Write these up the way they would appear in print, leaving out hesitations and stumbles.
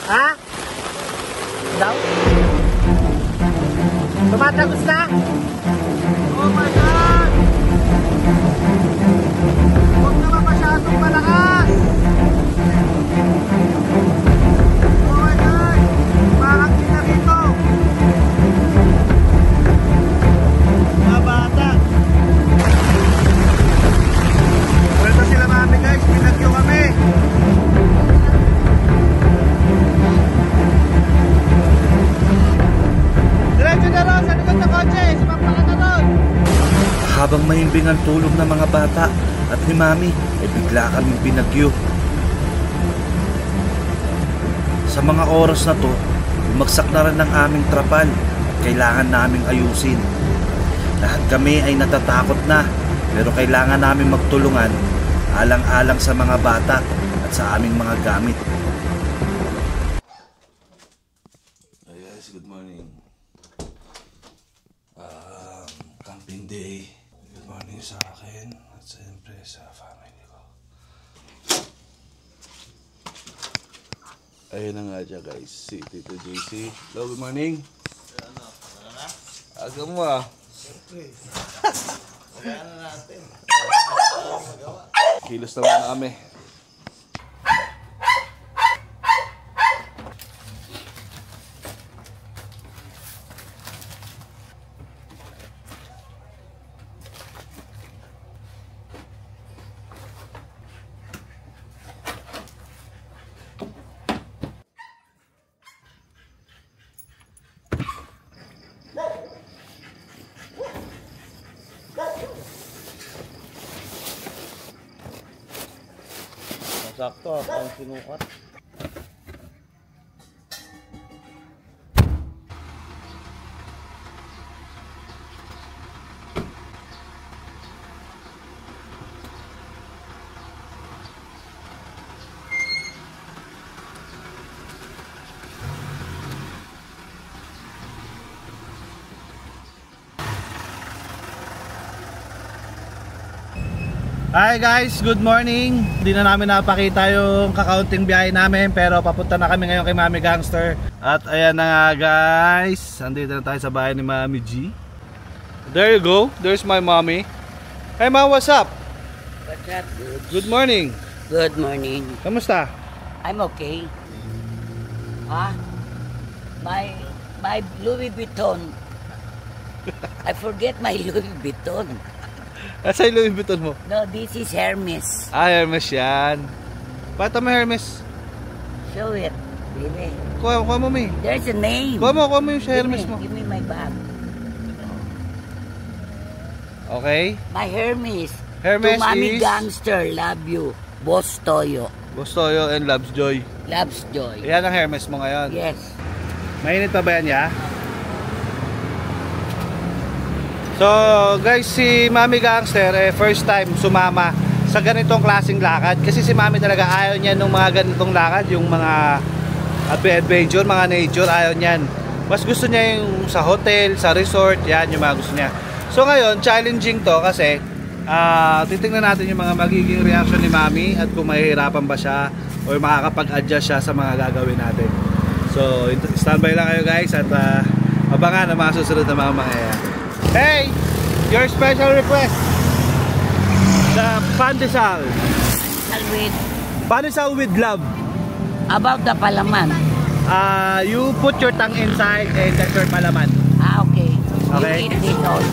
Ha? Daw? Tumatagos na? Oh my God! Huwag naman masyadong malakas! Oh my God! Parang kita rito! Mga bata! Pwede sila mami guys, pinagyo kami! Diretso na ron, sa likod ng kotse, sumampa ka na ron! Habang mahimbing ang tulog ng mga bata at ni Mami, ay bigla kaming binagyo. Sa mga oras na to, bumagsak na rin ang aming trapal at kailangan naming ayusin. Lahat kami ay natatakot na, pero kailangan naming magtulungan alang-alang sa mga bata at sa aming mga gamit. Hey guys, good morning. Camping day. Good morning sa akin at siyempre sa family ko. Ayun na nga dyan guys, si Tito JC. Hello, good morning. Aga mo ah. Siyempre. Kaya na natin. Kilos naman na kami. Sakto ako ang sinukat. Hi guys, good morning. Hindi na namin napakita yung kakaunting biyahe namin, pero papunta na kami ngayon kay Mami Gangster. At ayan na nga guys, andito na tayo sa bahay ni Mami G. There you go, there's my mommy. Hey Ma, what's up? What's up, dude? Good morning. Good morning. Kamusta? I'm okay. Ah, my Louis Vuitton. I forget my Louis Vuitton. Asa yung Louis Vuitton mo? No, this is Hermes. Ah, Hermes yan. Pata mo Hermes. Show it, baby. Kuha mo mi. There's a name. Kuha mo yung Hermes mo. Give me my bag. Okay. My Hermes. Hermes to Mami is... Gangster, love you. Boss Toyo. Boss Toyo and Loves Joy. Loves Joy. Yan ang Hermes mo ngayon. Yes. Mainit pa ba yan ya? So guys, si Mami Gangster first time sumama sa ganitong klaseng lakad. Kasi si Mami talaga ayaw niya nung mga ganitong lakad. Yung mga adventure, mga nature, ayaw niyan. Mas gusto niya yung sa hotel, sa resort. Yan yung mga gusto niya. So ngayon, challenging to kasi titingnan natin yung mga magiging reaction ni Mami at kung mahihirapan ba siya o makakapag-adjust siya sa mga gagawin natin. So standby lang kayo guys at abangan ang mga susunod na mga mangyayari. Hey! Your special request! The pandesal. Pandesal with love. About the palaman. You put your tongue inside and that's your palaman. Ah, okay. Okay. You eat this all.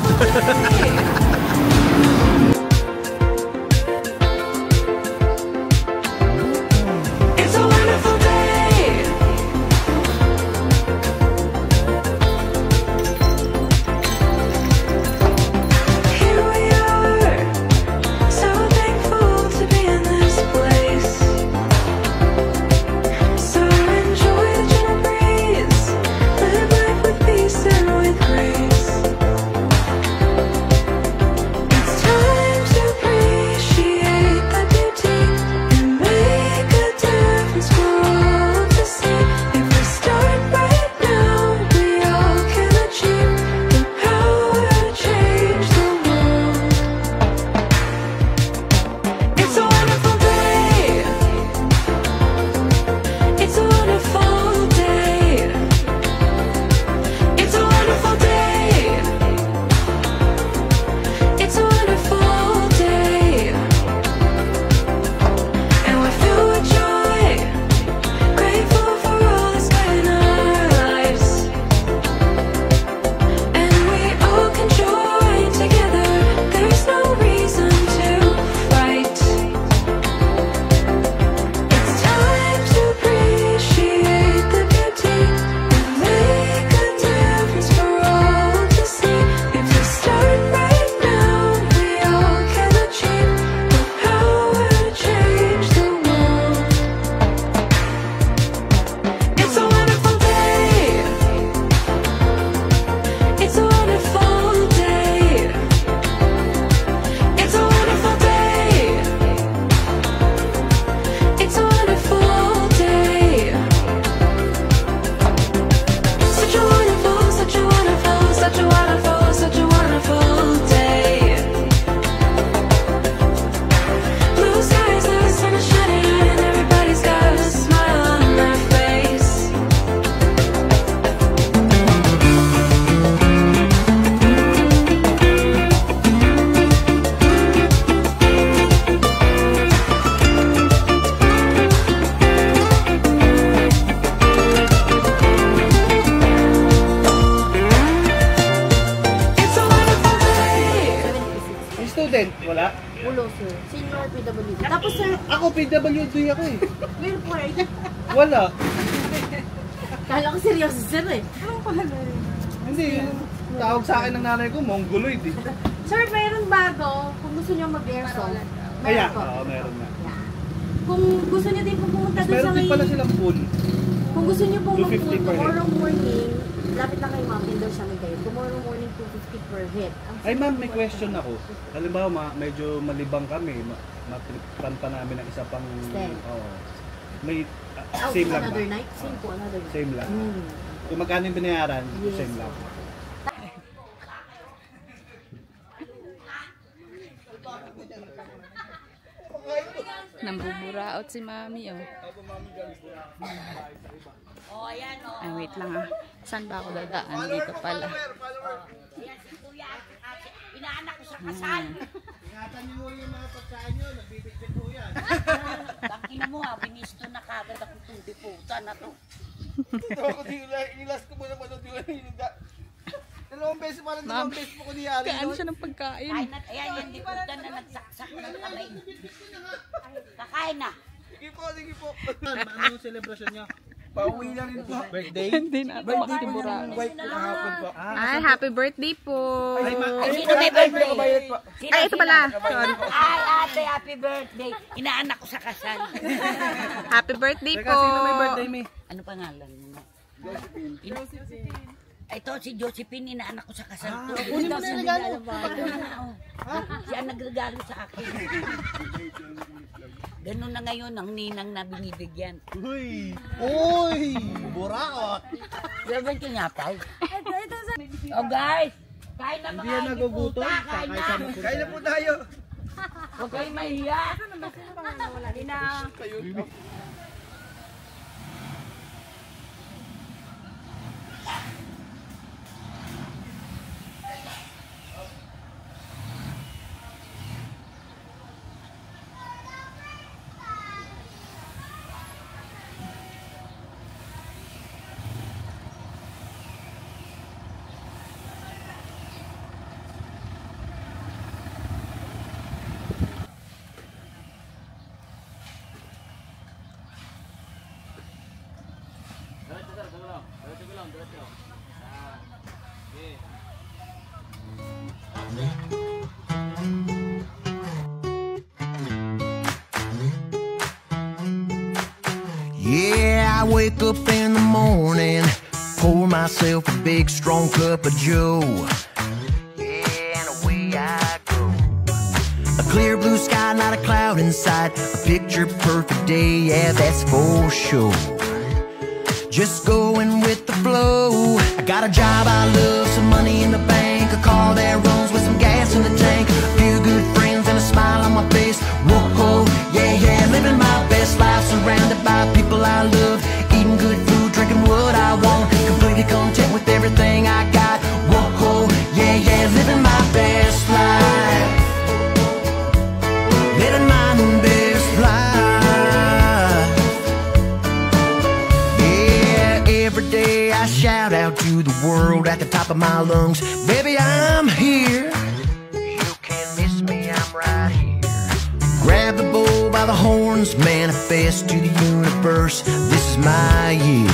Ulo, sir. Senior PWD. Tapos, sir, Ako, PWD ako eh. where part? Wala. Kala ko seryoso, sir eh. Anong pangalan? Hindi. Tawag sa akin ng nanay ko, Mongoloid eh. Sir, mayroon bago. Kung gusto niyo mag-airsoft, Kaya, meron po. oo, meron na. Yeah. Kung gusto niyo din pong pumunta doon sa Meron din pala silang pool. Kung gusto niyo pong 250 mag-pool per head. tomorrow morning, lapit na kay ma'am, indoor sa may kayo. Tomorrow morning, 250 per head. Ay ma'am, may question ako. Halimbawa, medyo malibang kami. Matripan pa namin ang isa pang... Stay. Oo. May Out same lang ba? another night? Same po, another night. Same lang. Hmm. Kung magkano yung binayaran, Yes. same lang. Nambuburaot si Mami, oh. Oh, ayan, oh. Ay, wait lang, ah. Saan ba ako dadaan? Dito pala. Ayan si Kuya. Inaanak ko sa kasal. Ingatan niyo yung mga pagkain nyo, nagbibigit po yan. Bangkina mo ha, binisto na kagad ako itong diputa na to. Ito ako, ilas ko muna manood yung hinuga. Dalawang beses po ko niyari. Kaan siya ng pagkain. Ay, ayan yung diputa na nagsaksak ng kamay. Kakain na. Sige po. Ano yung celebration nyo? Pauwi na rin po. Birthday? Hindi na ito makatiburaot. Wife ko kahapon po. Ay, happy birthday po. Ay, sino may birthday? Sino, Ay, ito pala. Sorry. Ay, ate, happy birthday. Inaanak ko sa kasal. Happy birthday Teka, po. sino may birthday me? Ano pangalan mo? Josephine. Ito si Josephine, inaanak ko sa kasal. Kunin mo na yung regalo. Siya ang nagregalo sa akin. Ganun na ngayon ang ninang na binibigyan. Uy! Uy! Buraot! Grabe ka nga, Pai. Oh guys, kain na mga Hindi yan nagugutom. Kain na. Kain na po tayo. Huwag kayong mahiya. Yeah, I wake up in the morning, pour myself a big strong cup of Joe. Yeah, and away I go. A clear blue sky, not a cloud in sight. A picture perfect day, yeah, that's for sure. Just going with the flow. I got a job I love, some money in the bank, a car that runs with some gas in the tank, a few good friends and a smile on my face. Whoa, yeah, yeah, living my best life, surrounded by people I love, eating good food, drinking what I want, completely content with everything I got. Whoa, yeah, yeah, living my best life, living my best life. Yeah, every day I shout out to the world at the top of my lungs, baby, I'm here. You can't miss me, I'm right here. Grab the bull by the horns, manifest to the universe. This is my year.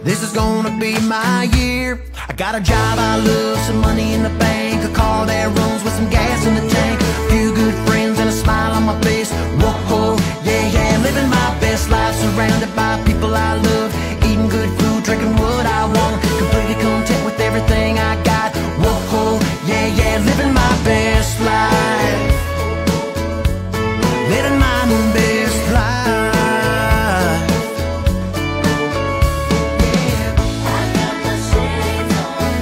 This is gonna be my year. I got a job I love, some money in the bank, a car that runs with some gas in the tank, a few good friends and a smile on my face. Whoa, yeah, yeah, living my best life, surrounded by people I love, eating good food, drinking what I want, completely content with everything I got. Whoa, yeah, yeah, living my best life, living my best life. I got my shades on,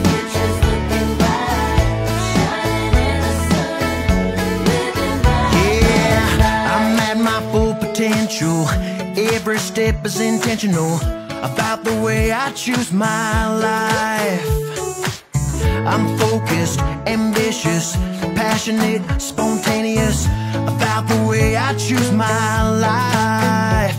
pictures looking bright, shining in the sun, living my Yeah, I'm at my full potential. Every step is intentional about the way I choose my life. I'm focused, ambitious, passionate, spontaneous about the way I choose my life.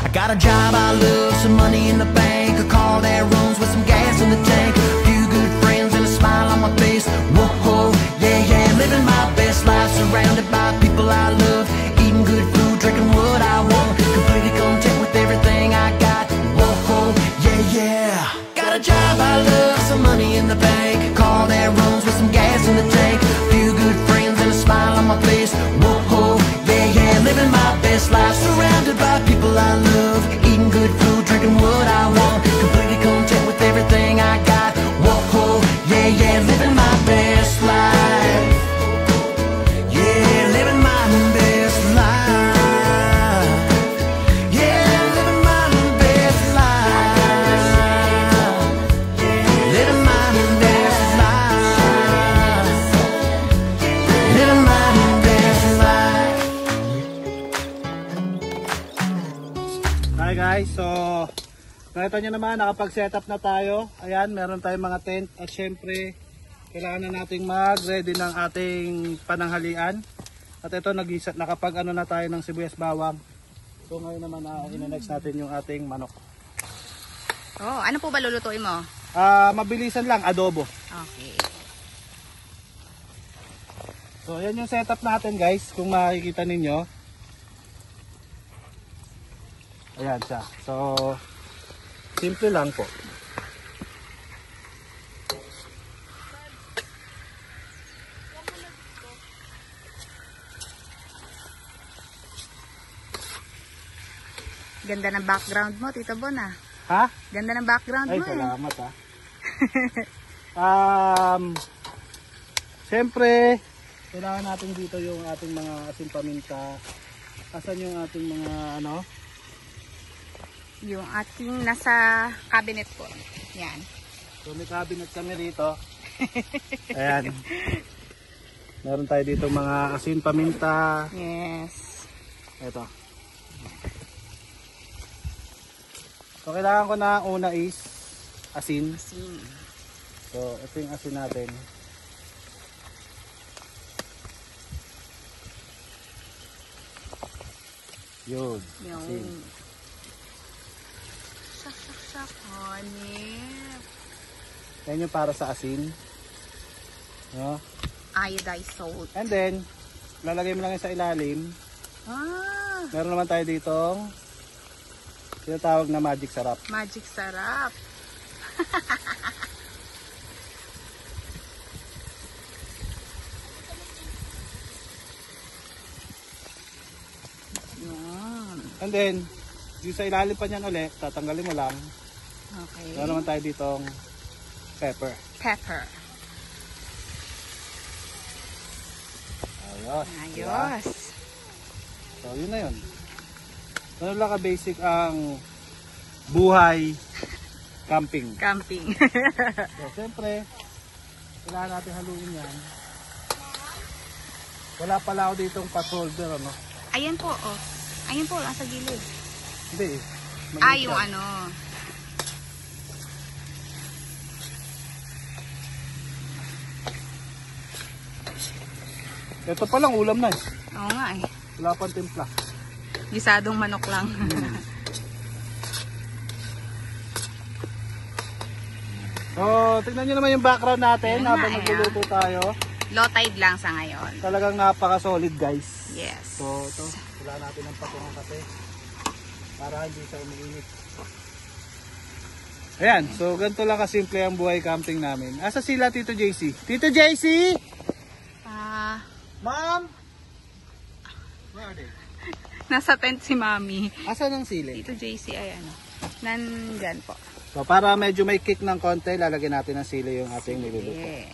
I got a job I love, some money in the bank, a car that runs with some gas in the tank, a few good friends and a smile on my face. Whoa, yeah, yeah, living my best life, surrounded by people I love, eating good food, drinking what I want, completely content with everything I got. Whoa, yeah, yeah. Got a job I love, some money in the bank, car that runs with some gas in the tank, few good friends and a smile on my face. Whoa, yeah, yeah. Living my best life, surrounded by people I love, eating good food, drinking what I want, completely content with everything I got. Whoa, yeah, yeah. Living my best life. Yeah, living my best life. Yeah, living my best life. Living my best life. Living my best life. Hi guys, so nakita nyo naman, nakapag-setup na tayo. Ayan, meron tayong mga tent at syempre kailangan na nating mag-ready ng ating pananghalian. At ito, nakapag ano na tayo ng sibuyas bawang. So ngayon naman ina-next natin yung ating manok. Oh, ano po ba lulutuin mo? Mabilisan lang, adobo. Okay. So ayan yung setup natin guys, kung makikita ninyo. Ayan siya. So simple lang po. Ganda ng background mo, Tito Bon ah. Ha? Ganda ng background Ay, mo eh. salamat ha. Siyempre, kailangan natin dito yung ating mga asin paminta. Asan yung ating mga ano? Yung ating nasa cabinet po. Yan. So may cabinet kami rito. Ayan. Meron tayo dito mga asin paminta. Yes. Ito. So kailangan ko na una is asin. Asin. So ito yung asin natin. Yun. Asin. Yung sak, honey. Yan yung para sa asin. No? Iodized salt. And then, lalagay mo lang yan sa ilalim. Ah, Meron naman tayo ditong tinatawag na magic sarap. magic sarap. Yun. And then, yung sa ilalim pa niyan ulit, tatanggalin mo lang. Okay. Meron naman tayo ditong pepper. Pepper. Ayos. Diba? Ayos. So, yun na yun. Ano lang ka-basic ang buhay camping. Camping. So, siyempre, kailangan natin haluin yan. Wala pala ako ditong pa-solder, ano? Ayan po, oh. Ayan po, nasa gilid. Hindi eh. Ah, yung ano. Ito palang ulam na eh. Oo nga eh. Wala pang timpla. Gisadong manok lang. So, tignan nyo naman yung background natin Yan habang nga, nagluluto tayo. Low tide lang sa ngayon. Talagang napaka-solid guys. Yes. So, ito, wala natin ng patungan kasi para hindi siya umiinit. Ayan, so ganito lang kasimple ang buhay camping namin. Asa sila Tito JC? Tito JC! Ah, Ma'am! Where are they? nasa tent si Mami. Asa ng sili? Dito JC ay ano. Nandyan po. So, para medyo may kick ng konti, lalagyan natin ng sili yung ating niluluto. Yeah.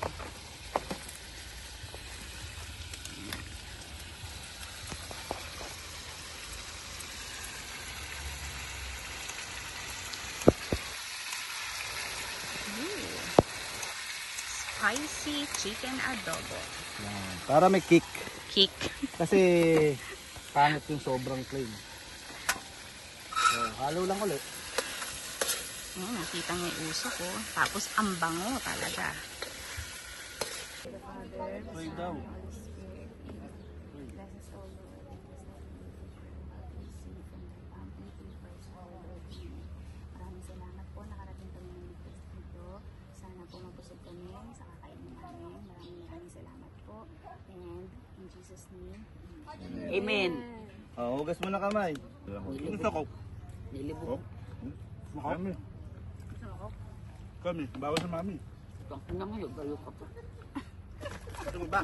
Spicy chicken adobo. Yan. Para may kick. Kick. Kasi pangit yung sobrang plain. So, halo lang ulit. Nakita niya yung uso ko. Tapos ang bango talaga. Pray daw. Maraming salamat po. Nakarating kami ng ligtas dito. Sana po mabusog kami sa kakainin namin. Maraming salamat po. Men. Hugas mo na kamay. Gusto ko. Nilibog. Kami. Kami, bawa sa mami. Ang naman, layo ka pa. Gusto mo ba?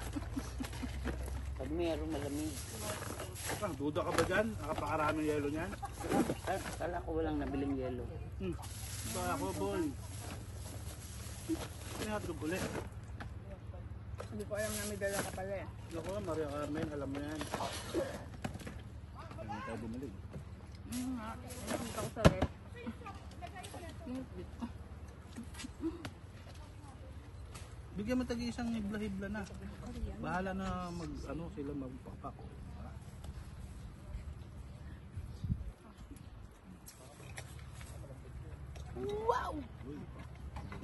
Pag meron malamig. Duda ka ba dyan? Nakapakaraming yelo niyan? Ay, kala ko walang nabiling yelo. Baka ako, boy. Pinatid ko ulit. Hindi ko alam na may dala ka pala eh. Ako, Maria Carmen, alam mo yan. Hindi tayo bumalik. Nakita ko sa rep. Bigyan mo tag-isang hibla-hibla na. Bahala na sila magpapak. Wow!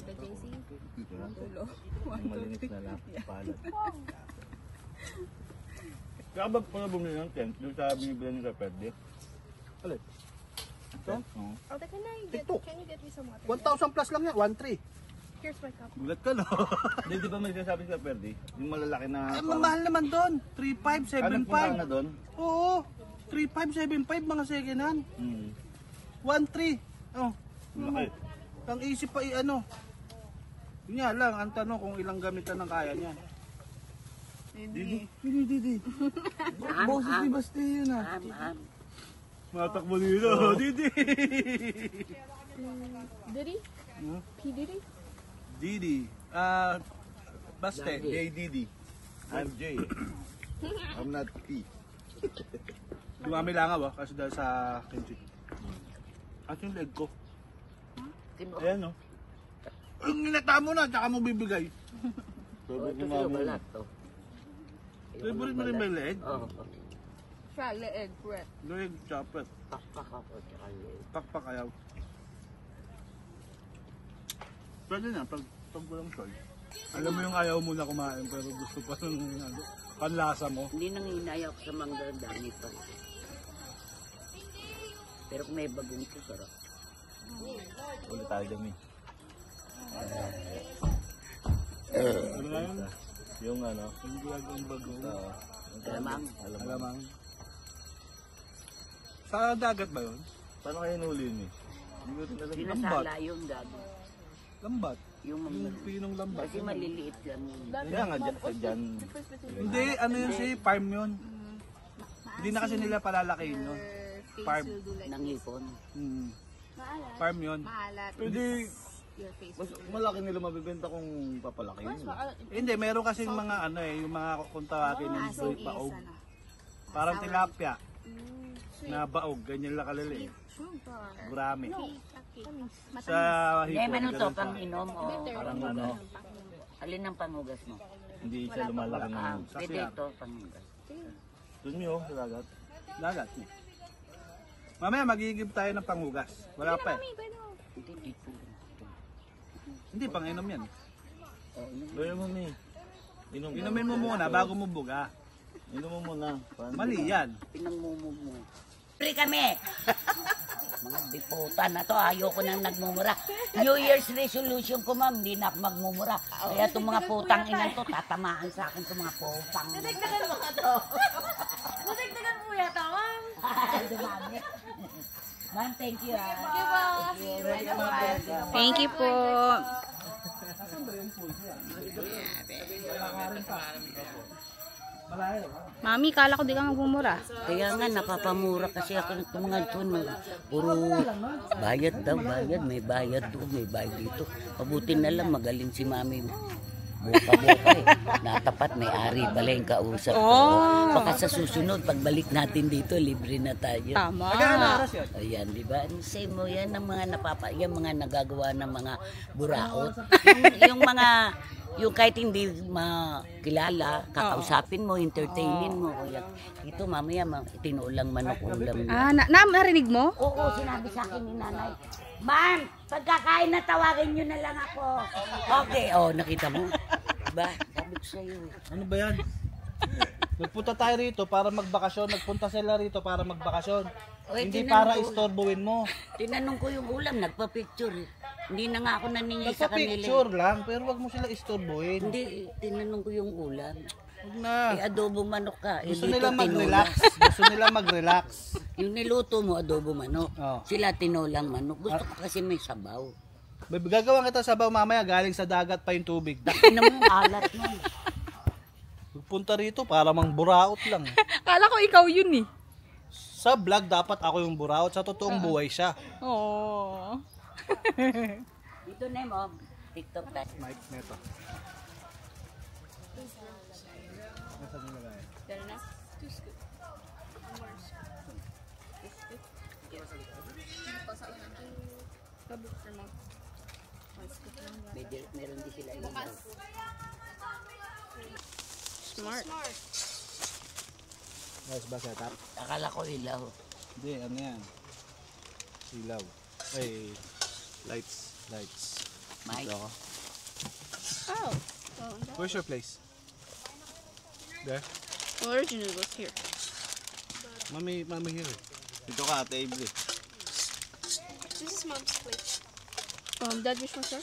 The JC? Tulo. Malinis na lang. Palad. Kaya ba pala bumili ng tent? Doon sa binibili ni Sir Pedro? Alin? Ito? Oo. Oh, can you get me some water? 1,000 plus lang yan, 1,300. Here's my cup. Gulat ka no? Hindi, di ba may sinasabi si Sir Pedro? Yung malalaki na... Ay, mahal naman doon. 3,500, Anong punta na 7,500. doon? Oo. 3,500, 7,500 mga second hand. 1,300. Oh. Laki. Ang isip pa i-ano. Yun nga lang, ang tanong kung ilang gamitan ng kaya niya. Didi. Boses ni Basti yun ah. Matakbo dito. Didi. Diddy? P. Diddy? Didi. Baste. J. Didi. I'm J. I'm not P. Dumami lang ako kasi dahil sa kimchi. At yung leg ko. Ayan no. Ang inata mo na, tsaka mo bibigay. Favorite Ito ni sa'yo mami. balat to. Favorite mo rin ba yung leg? Oo. Siya, leeg, bread. Leg, chopet. Pakpak ako, tsaka leeg. Pakpak ayaw. Pwede na, pag walang choy. Alam mo yung ayaw mo na kumain pero gusto pa ng panlasa mo. Hindi nang hinaya ko sa mangga, dami pa. Pero kung may bagong ito, sarap. Ulit tayo dyan eh. Ano na yun? Yung ano. Yung gagawang bago. Alamang. Alamang. Sa dagat ba yun? Paano kayo nahuli yun eh? Hindi ko rin alam. Sinasala yung gabi. Lambat. Yung Yung mga... pinong lambat. Kasi maliliit lang yun. Kaya nga dyan. Hindi, ano yun si farm yun. Hindi na kasi nila palalakihin yun. Farm. Nang hipon. Farm yun. Maalat. Pwede, Your face. mas malaki nila mabibenta kung papalaki yun. Hindi, meron kasi mga yung mga kung tawagin yung soy paog. Parang tilapia na baog, ganyan lang kalili. Gurami. Sa May hipon. ano to, ganun pa. pang inom o Parang ano, alin ang pangugas mo? hindi siya lumalaki ng... Pwede ito, pangugas. Doon nyo, sa dagat. Dagat niya. Mamaya magigib tayo ng panghugas. Wala pa eh. Hindi, dito. Hindi, pang-inom yan. Gawin mo mi. Inom. Inumin mo muna bago mo buga. Inom mo muna. Mali yan. Pinangmumug mo. Pre kami! Mga biputan na to, ayoko nang nagmumura. New Year's resolution ko ma'am, hindi na ako magmumura. Kaya itong mga putang inan to, tatamaan sa akin itong mga putang. Nadagdagan mo ka to. Nadagdagan mo yata, ma'am. Dumami. Ma'am, thank you ah. Thank you po. Mami, kala ko di ka magmumura. Kaya nga, napapamura kasi ako ng mga tuno. Puro bayad daw, bayad. May bayad doon, may bayad dito. Mabuti na lang, magaling si mami. Buka-buka eh. Natapat, may ari pala yung kausap ko. Baka sa susunod, pagbalik natin dito, libre na tayo. Tama. Ayan, di ba? Same mo yan ang mga yan mga nagagawa ng mga buraot. yung mga, yung kahit hindi makilala, kakausapin mo, entertainin mo. Kaya, ito mamaya, tinulang manok ulam. Narinig mo? Oo, sinabi sa akin ni nanay. Man, pagkakain na tawagin nyo na lang ako. Okay, nakita mo? Diba? Sabi ko sa'yo. Ano ba yan? Nagpunta tayo rito para magbakasyon. Nagpunta sila rito para magbakasyon. Hindi para istorbuin mo. Tinanong ko yung ulam, nagpa-picture. Hindi na nga ako naningi sa kanila. Nagpa-picture lang, pero wag mo sila istorbuin. Hindi, tinanong ko yung ulam. Huwag na. adobo manok ka. Gusto dito nila mag-relax. tinola. Gusto nila mag-relax. Yung niluto mo, adobo manok. Oh. Sila tinolang manok. Gusto ko kasi may sabaw. Gagawa kita sabaw mamaya, galing sa dagat pa yung tubig. Ino mo, alat nun. Punta rito para mang buraot lang. Kala ko ikaw yun eh. Sa vlog, dapat ako yung buraot. Sa totoong buhay siya. Oh. Dito na mo, TikTok tayo. Mike, neto. Meron din sila ilaw. Smart. Nice ba setup? Akala ko ilaw. Hindi, ano yan? Ilaw. Ay, lights. Mike. Dito ako. Oh. Where's your place? There? Well, originally was here. Mami here. Dito ka, Ate Avery. This is mom's plate. Dad, which one, sir?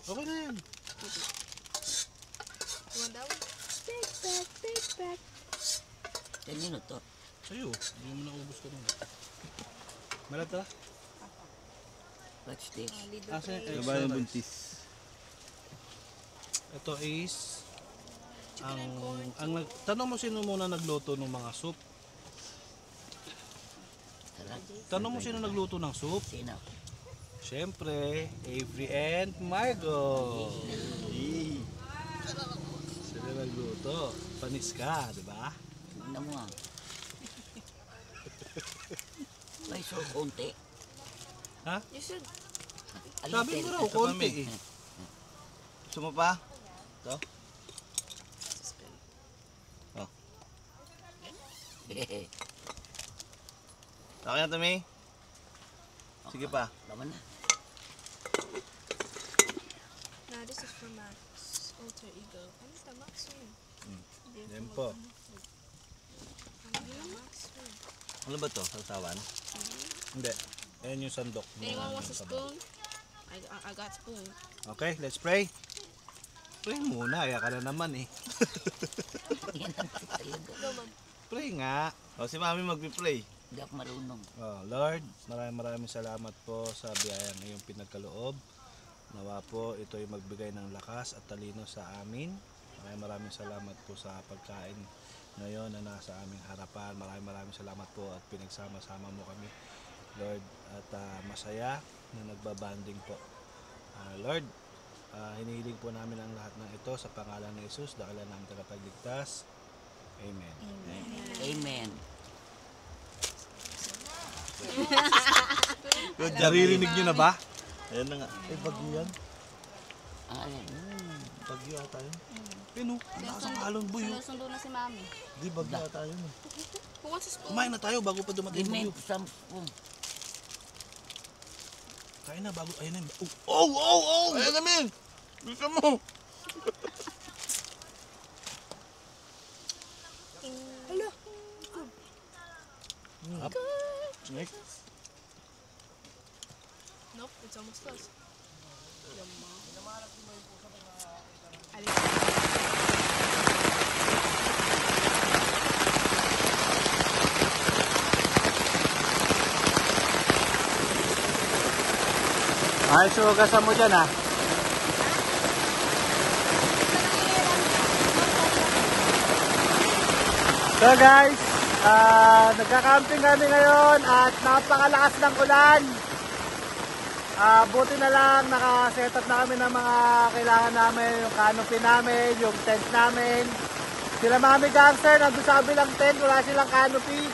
Okay na yan. You want that one? Big bag. Kanino to? Sa'yo. Hindi mo naubos ko nun. Meron tara? What's this? Asa yung Diba yung buntis? Ito is tanong mo sino muna nagluto ng mga soup. Tanong mo sino nagluto ng soup. Sino? Siyempre, Avery and Margo. Sila nagluto. Panis ka, di ba? Ano mo nga? May so konti. Ha? You should. Sabi mo raw, konti eh. Gusto mo pa? Ito? Okay na, Tommy? Sige pa. Tama na. Nah, this is for Max. Alter ego. Ano ito, Max yun? Yan po. Max yun. Ano ba to? Sausawan? Hindi. Ayan yung sandok. Anyone wants a spoon? I got spoon. Okay, let's pray. Pray muna, kaya ka na naman eh. Yan ang talaga. Pray nga. O, si Mami magpi-play. Hindi ako marunong. Oh, Lord, maraming salamat po sa biyayang iyong pinagkaloob. Nawa po ito ay magbigay ng lakas at talino sa amin. Maraming salamat po sa pagkain ngayon na nasa aming harapan. Maraming salamat po at pinagsama-sama mo kami, Lord, at masaya na nagbabanding po. Lord, hinihiling po namin ang lahat ng ito sa pangalan ni Jesus, dakilan namin tagapagligtas. Amen. Amen. Naririnig nyo na ba? Ayan na nga. Eh, bagyo yan. Ayan. Bagyo ata yun. Pino, nasa kalong buyo. Sinusundo na si Mami. Di, bagyo ata yun. Who wants a spoon? Kumain na tayo bago pa dumating Give me yung bagyo. some spoon. Kain na bago, ayun na yung oh! Ayan namin! Bisa mo! Up. Snake. Nope, it's almost close. Ay, sugasan mo dyan ah. So guys, nagka-camping kami ngayon at napakalakas ng ulan. Buti na lang naka-set up na kami ng mga kailangan namin, yung canopy namin, yung tent namin. Sila Mami Gangster, nandun sa kabilang tent, wala silang canopy.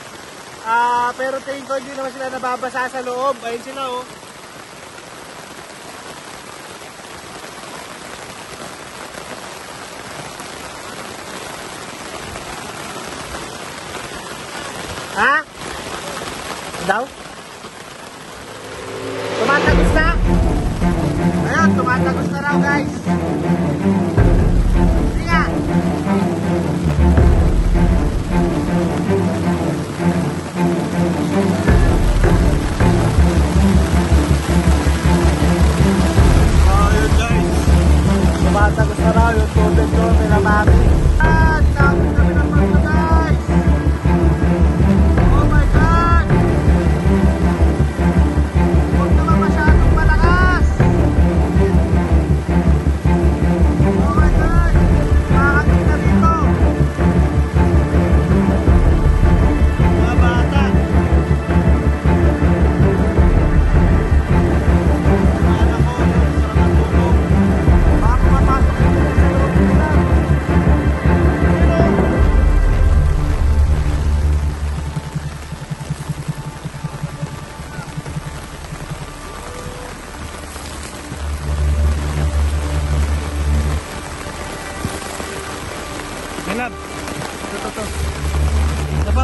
Pero tingin ko hindi naman sila nababasa sa loob. Ayun sila oh. Ha? Daw? Tumatagos na? Ayan, tumatagos na raw guys. Sige nga. Ayun guys. Tumatagos na raw yung tubig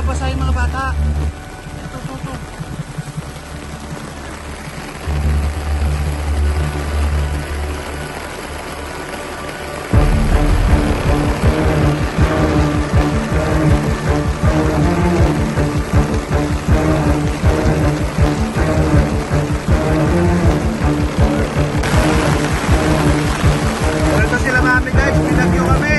mabasa yung mga bata. Ito. Ito sila mami guys, pinagyo kami.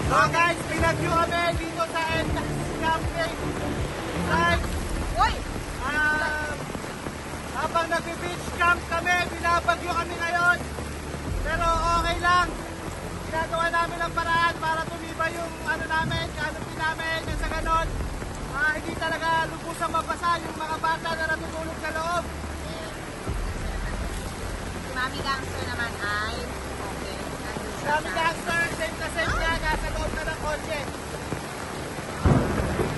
So guys, pinag-view kami dito sa end camping. Guys, habang nag-beach camp kami, binabagyo kami ngayon. Pero okay lang. Ginagawa namin ang paraan para tumibay yung ano namin, canopy namin, yung sa ganon. Hindi talaga lubusang mabasa yung mga bata na natutulog sa loob. Si Mami Gangster naman ay okay. Mami Gangster, safe na safe niya, nasa loob na ng kotse.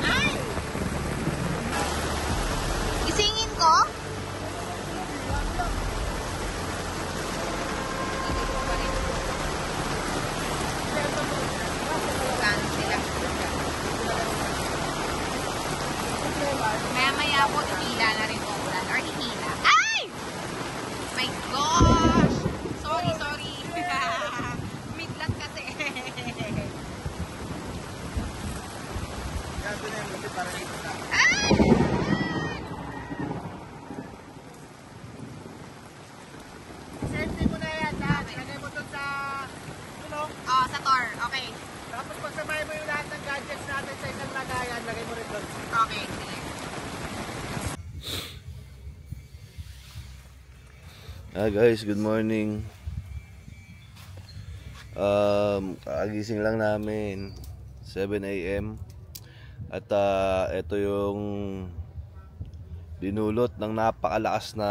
Ay! Gisingin ko? Maya-maya po, ihila na rin po ulan. Or ihila. Ay! My gosh! Sorry. Midlat kasi. Ay! Safety mo na yan, lahat. Lagay mo dun sa tulong. Oh, sa Tor. Okay. Tapos pagsabay mo yung lahat ng gadgets natin sa isang lagayan, lagay mo rin dun. Okay, sige. Hi guys, good morning. Kagising lang namin 7 AM. At ito yung dinulot ng napakalakas na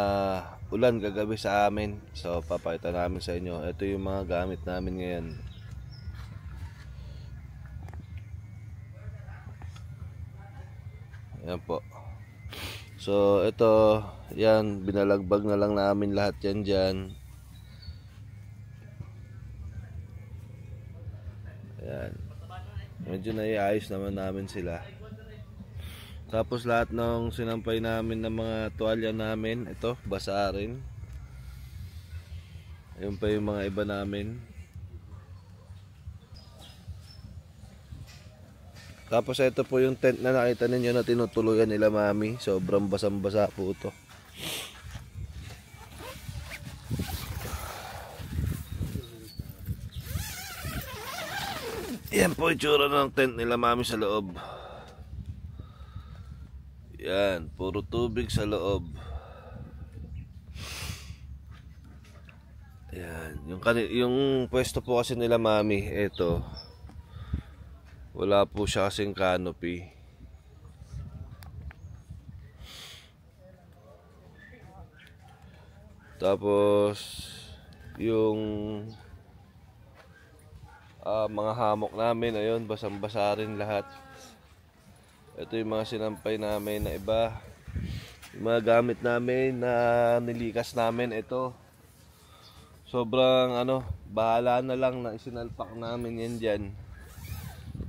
ulan kagabi sa amin. So papakita namin sa inyo. Ito yung mga gamit namin ngayon. Ayan po. So ito, yan, binalagbag na lang namin lahat yan dyan. Ayan. Medyo naiayos naman namin sila. Tapos lahat ng sinampay namin ng mga tuwalya namin, ito, basa rin. Ayun pa yung mga iba namin. Tapos ito po yung tent na nakita ninyo na tinutuluyan nila mami. Sobrang basang-basa po ito. Yan po yung tsura ng tent nila mami sa loob. Yan, puro tubig sa loob. Yan, yung pwesto po kasi nila mami, ito. Wala po siya kasing canopy. Tapos yung mga hamok namin, ayun, basang-basa rin lahat. Ito yung mga sinampay namin na iba. Yung mga gamit namin na nilikas namin, ito. Sobrang bahala na lang na isinalpak namin yan dyan.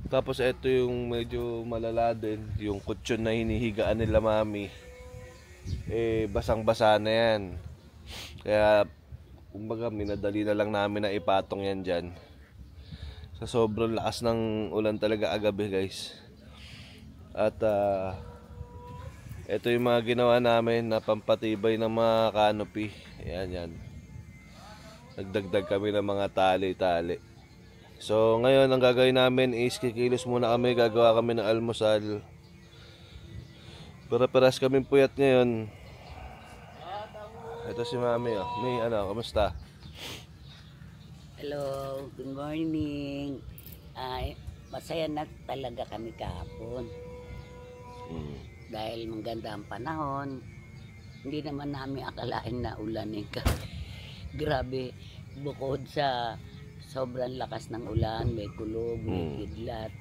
Tapos ito yung medyo malala din, yung kutsyon na hinihigaan nila mami. Basang-basa na yan. Kaya kumbaga minadali na lang namin na ipatong yan dyan. Sa sobrang lakas ng ulan talaga agabi guys. At ito yung mga ginawa namin na pampatibay ng mga canopy. Yan. Nagdagdag kami ng mga tali-tali. So ngayon ang gagawin namin is kikilos muna kami, gagawa kami ng almusal. Para-paras kaming puyat ngayon. Ito si mami, oh. May kamusta? Hello, good morning. Masaya na talaga kami kahapon. Dahil maganda ang panahon. Hindi naman namin akalain na ulanin ka. Grabe, bukod sa sobrang lakas ng ulan, may kulog, may kidlat.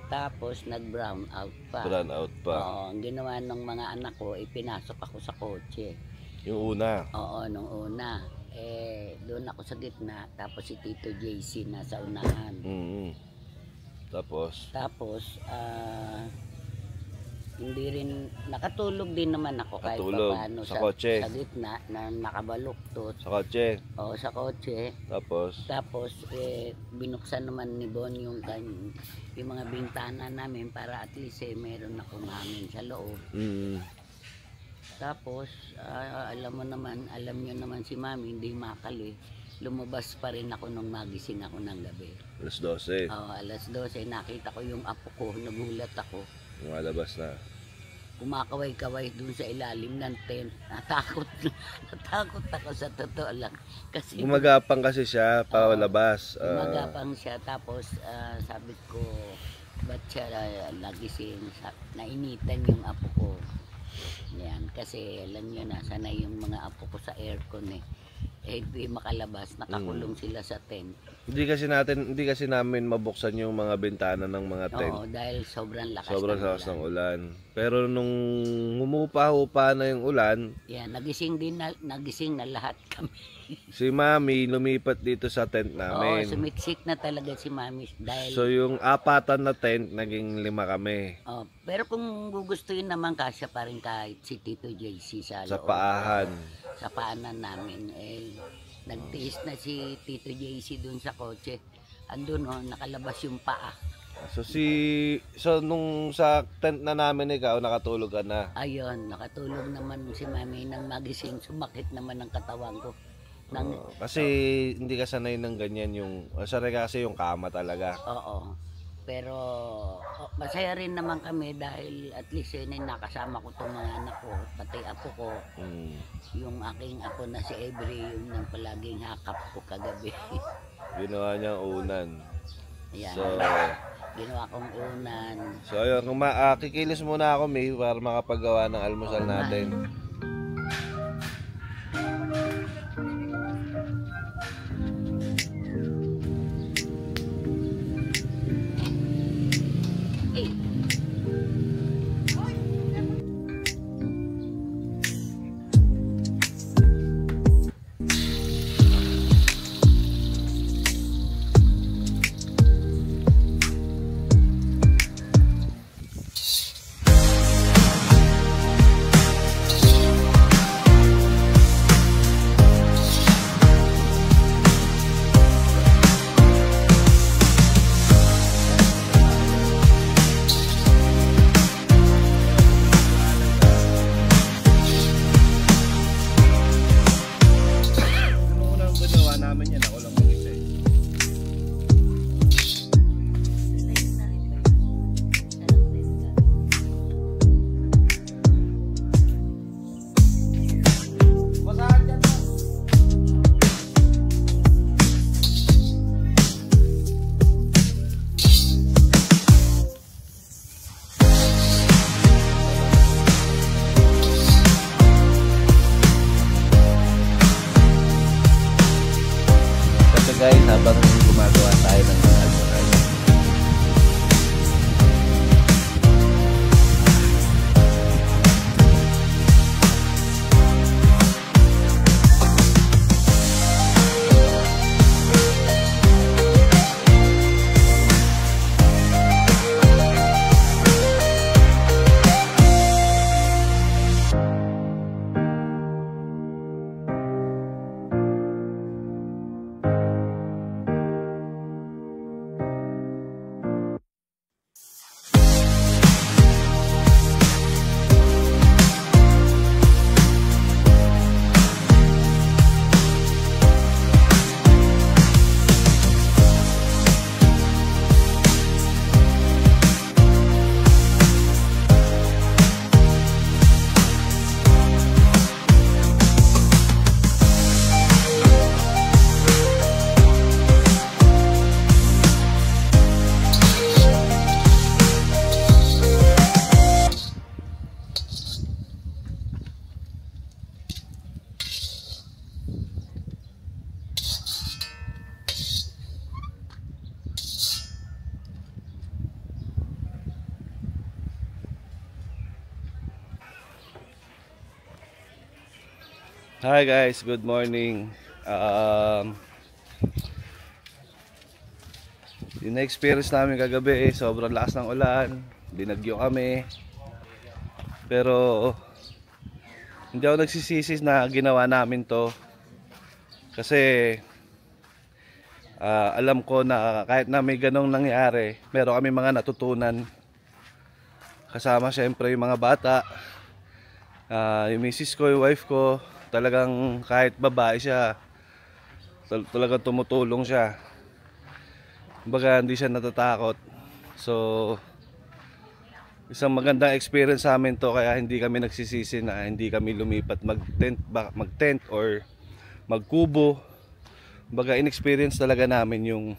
Tapos nag-brown out pa. Brown out pa. Oo, ang ginawa ng mga anak ko, ipinasok ako sa kotse. Yung una. Oo, nung una. Doon ako sa gitna, tapos si Tito JC nasa unahan. Tapos, hindi rin, nakatulog din naman ako kahit Natulog paano sa kotse. sa gitna na nakabaluktot. sa kotse. Oo, sa kotse. Tapos, Binuksan naman ni Bon yung mga bintana namin para at least meron akong hangin sa loob. Tapos, alam nyo naman si Mami, hindi makali. lumabas pa rin ako nung magising ako ng gabi. Alas 12. Alas 12, nakita ko yung apo ko, nagulat ako. Lumalabas na. Kumakaway-kaway dun sa ilalim ng tent. Natakot ako sa totoo lang. Kasi Gumagapang kasi siya palabas. gumagapang siya, tapos sabi ko, ba't siya nagising? Nainitan yung apo ko. Yan, kasi alam nyo na, sanay yung mga apo ko sa aircon eh. Hindi makalabas, nakakulong sila sa tent. Hindi kasi namin mabuksan yung mga bintana ng mga tent. Oo, dahil sobrang lakas Ng ulan. Pero nung humupa-hupa na yung ulan, yan, nagising na lahat kami. si Mami lumipat dito sa tent Oo, namin. sumiksik na talaga si Mami dahil So yung apatan na tent, naging 5 kami. pero kung gugustuhin naman kasya pa rin kahit si Tito JC sa Sa loob. paahan. Sa paanan namin. Nagtiis na si Tito JC dun sa kotse. Andun nakalabas yung paa. So nung sa tent na namin ikaw, nakatulog ka na. Ayun, nakatulog naman si Mami nang magising. Sumakit naman ang katawan ko. Kasi hindi ka sanay ng ganyan sanay ka kasi yung kama talaga. Oo. Pero masaya rin naman kami dahil at least nakasama ko itong mga anak ko, pati apo ko. Yung aking apo na si Avery, yung nang palaging hakap ko kagabi. Ginawa niya unan. Ayan, So, ginawa kong unan. So ayun, kikilis muna ako, May, para makapagawa ng almusal natin. Guys, habang gumagawa tayo ng mga almusal. Hi guys, good morning. Yung na-experience namin kagabi, sobrang lakas ng ulan, binagyo kami. Pero hindi ako nagsisisi na ginawa namin to. Kasi alam ko na kahit na may ganong nangyari, meron kami mga natutunan. Kasama syempre yung mga bata, yung misis ko, yung wife ko. Talagang kahit babae siya, Talagang tumutulong siya. Kumbaga hindi siya natatakot. So isang magandang experience sa amin to, kaya hindi kami nagsisisi na hindi kami lumipat mag-tent or magkubo. Kumbaga in-experience talaga namin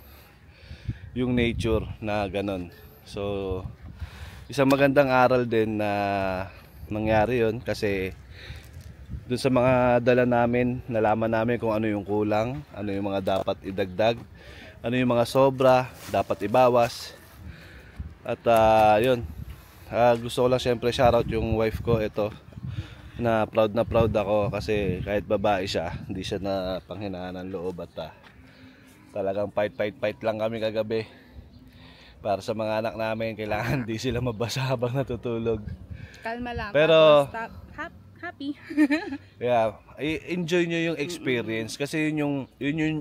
yung nature na ganon. So isang magandang aral din na nangyari yun, kasi dun sa mga dala namin, nalaman namin kung ano yung kulang, ano yung mga dapat idagdag, ano yung mga sobra, dapat ibawas. At yun, gusto ko lang syempre shoutout yung wife ko, ito, na proud ako kasi kahit babae siya, hindi siya na panghinaan ng loob at talagang fight lang kami kagabi para sa mga anak namin. Kailangan di sila mabasa habang natutulog. Kalma lang. Pero happy. yeah, enjoy nyo yung experience kasi yun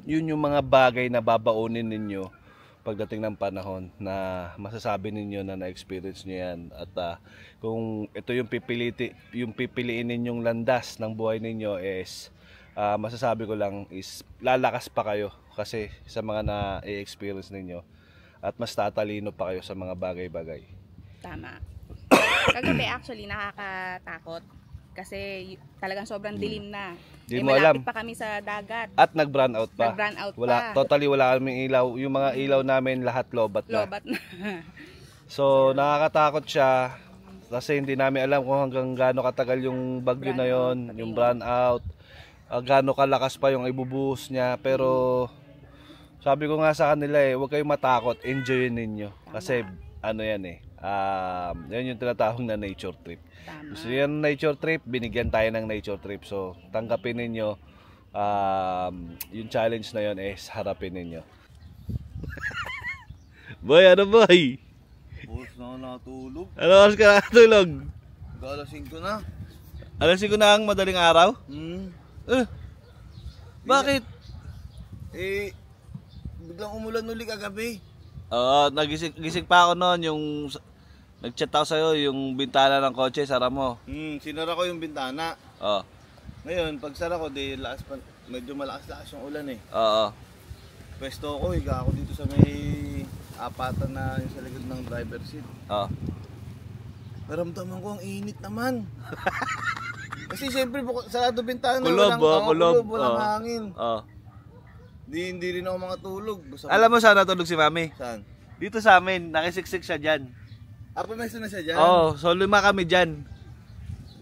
yung mga bagay na babaunin ninyo pagdating ng panahon, na masasabi ninyo na na-experience nyo yan. At kung ito yung pipiliin ninyong landas ng buhay ninyo is masasabi ko lang is lalakas pa kayo kasi sa mga na-experience ninyo, at mas tatalino pa kayo sa mga bagay-bagay. Tama. Kagabi actually nakakatakot kasi talagang sobrang dilim na. Di mo alam. Malapit pa kami sa dagat. At nag-brown out pa. Nag-brown out Wala, pa. totally wala kaming ilaw. Yung mga ilaw namin lahat lobat na. Lobat na. So nakakatakot siya kasi hindi namin alam kung hanggang gaano katagal yung bagyo na yon, yung brown out, gaano kalakas pa yung ibubuhos niya. Pero sabi ko nga sa kanila huwag kayong matakot, enjoyin ninyo. Kasi ano yan yan yung tinatawag na nature trip. Tama. Gusto yan nature trip, binigyan tayo ng nature trip. So tanggapin ninyo, yung challenge na yun harapin ninyo. Boy, ano boy? Boss na ako nakatulog. Ano oras ka nakatulog? Alas 5 na. Alas 5 na ang madaling araw? Bakit? Biglang umulan uli kagabi. Oo, nagising pa ako noon, yung nag-chat ako sa'yo, yung bintana ng kotse, sara mo. Sinara ko yung bintana. Oo. Ngayon, pag sara ko, medyo malakas yung ulan eh. Oo. Pwesto ko, higa ako dito sa may apatan na yung sa likod ng driver seat. Oo. Naramdaman ko ang init naman. Kasi siyempre, sarado bintana, Kulob, walang hangin. Oo. Hindi rin ako makatulog. Alam mo saan natulog si Mami? Saan? Dito sa amin, nakisiksik siya dyan. Pumesto na siya dyan? Oo, so 5 kami dyan.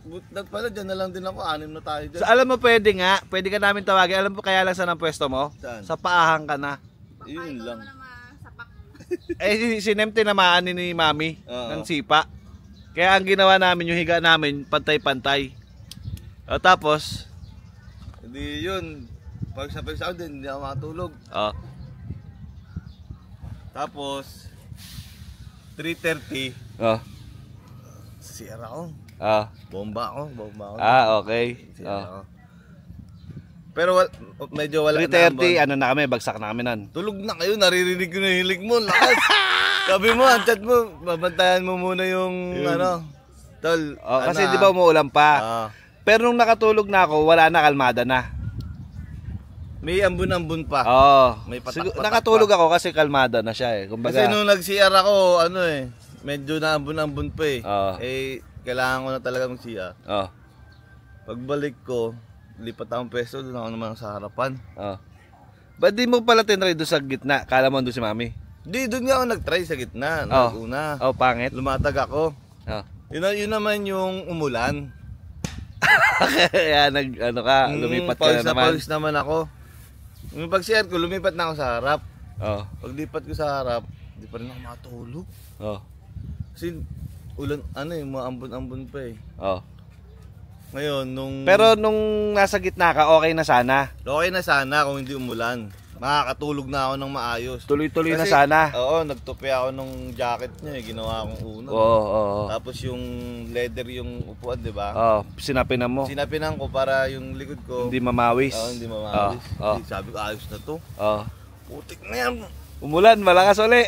Butat pala, dyan na lang din ako, 6 na tayo dyan. So alam mo pwede ka namin tawagin. Alam mo kaya lang saan ang pwesto mo? Saan? Sa paahang ka na. Yun lang. Si Nem tinamaan ni Mami Oo. ng sipa. Kaya ang ginawa namin, yung higa namin, pantay-pantay. O tapos, Hindi yun. Pag sa pwesto ako din, hindi ako makatulog. Tapos, 3:30, sira ako. Bomba ako. Okay. Sira ako. Pero medyo wala 3:30, ano na kami, bagsak na kami nun. Tulog na kayo, naririnig ko na yung hilig mo, lakas. Sabi mo, ang chat mo, babantayan mo muna yung tol. Kasi di ba umuulan pa. Pero nung nakatulog na ako, wala na, kalmada na. May ambun-ambun pa. May patak-patak nakatulog pa. ako kasi kalmada na siya Kumbaga, Kasi nung nag-CR ako, medyo na ambun-ambun pa kailangan ko na talaga mag-CR. Pagbalik ko, lipat akong peso, doon ako naman sa harapan. Ba't di mo pala tinry doon sa gitna? Kala mo doon si Mami? Di, doon nga ako nag-try sa gitna, nag-una. Pangit? Lumatag ako. Yun naman yung umulan. Kaya lumipat ka na naman. Pawis naman ako. Yung pag-CR ko, lumipat na ako sa harap. Paglipat ko sa harap, di pa rin ako makatulog. Kasi ulan, mga ambon-ambon pa Ngayon, Pero nung nasa gitna ka, okay na sana? Okay na sana kung hindi umulan. Makakatulog na ako ng maayos. Tuloy-tuloy na sana? Oo, nagtupi ako ng jacket niya ginawa kong uno. Tapos yung leather yung upuan, di ba? Sinapinan mo? Sinapinan ko para yung likod ko hindi mamawis? hindi mamawis. Sabi ko, ayos na to. Putik na yan. Umulan, malakas uli.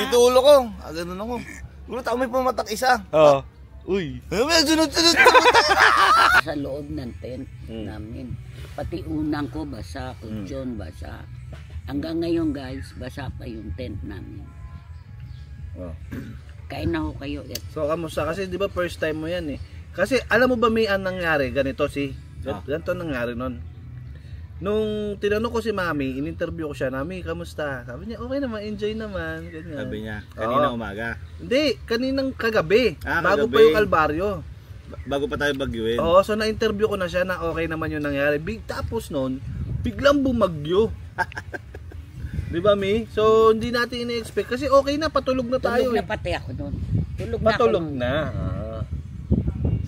Dito ulo ko. Ganun ako. Gulat ako, may pumatak isa. Uy. Sunod-sunod. Sa loob ng tent namin. Pati unang ko basa, kutsyon basa. Hanggang ngayon guys, basa pa yung tent namin. Oh. Kain na ho kayo. So kamusta? Kasi di ba first time mo yan eh. Kasi alam mo ba may nangyari ganito ganito nangyari nun. Nung tinanong ko si Mami, in-interview ko siya, Mami, kamusta? Sabi niya, okay naman, enjoy naman. Ganyan. Sabi niya, kanina umaga. Hindi, kaninang kagabi. Bago kagabi. pa yung Kalbaryo. Bago pa tayo bagyuin. Oo, so na-interview ko na siya na okay naman yung nangyari. Tapos nun, biglang bumagyo. Di ba, Mi? So, hindi natin ini-expect. Kasi okay na, patulog na tayo. Tulog na pati ako nun. Patulog na.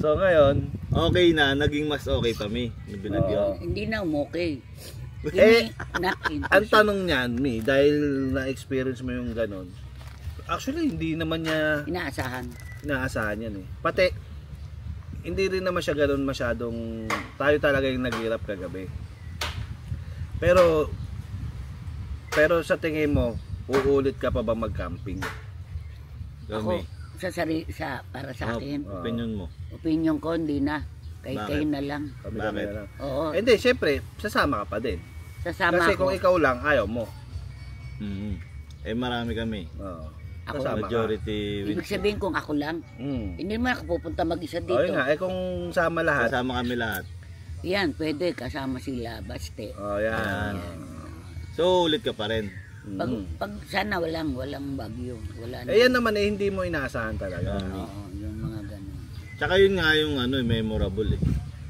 So, ngayon, Okay na, naging mas okay pa, Mi. Yung binagyo. Hindi na umokay. Ang tanong niyan, Mi, dahil na-experience mo yung ganon, actually, hindi naman niya inaasahan yan eh. Pati, hindi rin naman siya ganon masyadong, tayo talaga yung naghirap kagabi. Pero sa tingin mo, uulit ka pa ba mag-camping? Ako, para sa akin, opinion ko, hindi na. Kayo na lang. Kami na lang. Oo. Hindi, syempre, sasama ka pa din. Sasama Kasi ako. kung ikaw lang, ayaw mo. Eh marami kami. Oo. Ako, Kasama Majority ibig sabihin kung ako lang, hindi naman ako pupunta mag-isa O dito. yun nga, kung sama lahat. Kasama kami lahat. Yan, pwede kasama sila, baste. O yan. So ulit ka pa rin. Pag sana walang bagyo, wala na. Eh yan naman eh, hindi mo inaasahan talaga. Oo, yung mga ganun. Tsaka yun nga yung memorable eh.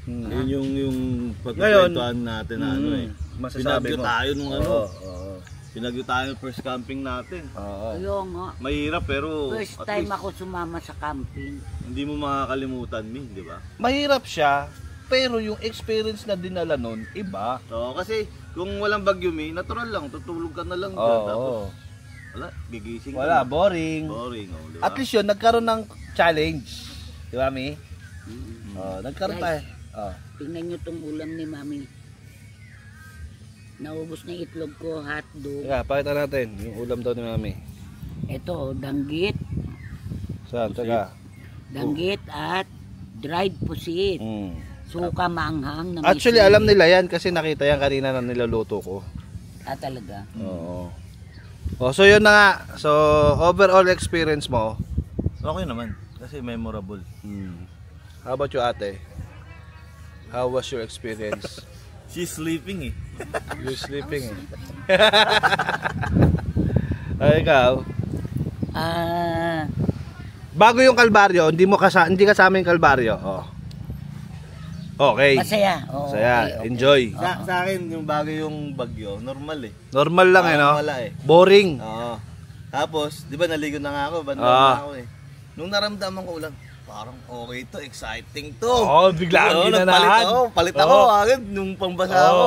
Yun yung Ngayon, pagkakwentuhan natin na masasabi pinagyo mo. tayo nung Oo. pinagyo tayo first camping natin. Oo. Ayun nga. Mahirap pero First at time least ako sumama sa camping. hindi mo makakalimutan, Mi, di ba? Mahirap siya, pero yung experience na dinala nun, iba. So kasi kung walang bagyo, Mi, natural lang, tutulog ka na lang dyan. Tapos wala, gigising ka Wala, na. boring. Di ba? At least yun, nagkaroon ng challenge. Di ba, Mi? Nagkaroon tayo. Tingnan nyo tong ulam ni Mami. Naubos na itlog ko, hotdog. Teka, pakita natin yung ulam daw ni Mami. Ito, danggit. Saan? Teka. Danggit at dried pusit. Suka maanghang na may Actually, sili. alam nila yan kasi nakita yan kanina na niluluto ko. Talaga. Oo. So yun na nga. So overall experience mo. Okay naman, kasi memorable. How about you, ate? How was your experience? She's sleeping eh. You're sleeping eh. Ay, ikaw. Bago yung Kalbaryo, hindi kasama yung Kalbaryo. Okay. Masaya. Oo, Masaya. okay. Enjoy. Sa akin, yung bago yung bagyo, normal eh. Normal lang eh, no? Wala eh. Boring. Oo. Tapos, di ba naligo na nga ako, banda Ah. na ako eh. Nung naramdaman ko ulan, parang okay to, exciting to. Bigla ang nagpalit ginanahan. palit ako agad nung pangbasa ako.